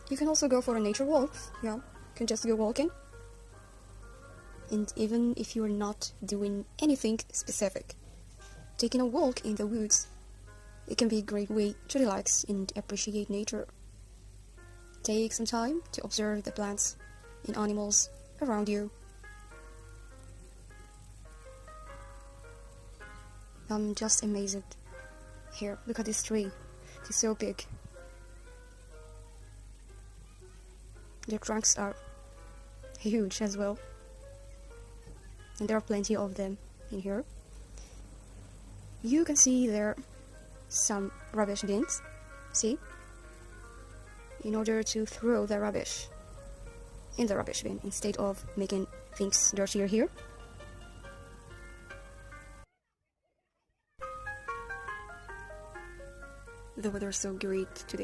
You can also go for a nature walk. Yeah, you can just go walking. And even if you're not doing anything specific, taking a walk in the woods, it can be a great way to relax and appreciate nature. Take some time to observe the plants and animals around you. I'm just amazed. Here, look at this tree. It's so big. The trunks are huge as well. And there are plenty of them in here. You can see there some rubbish bins. See? In order to throw the rubbish in the rubbish bin instead of making things dirtier here. The weather is so great today.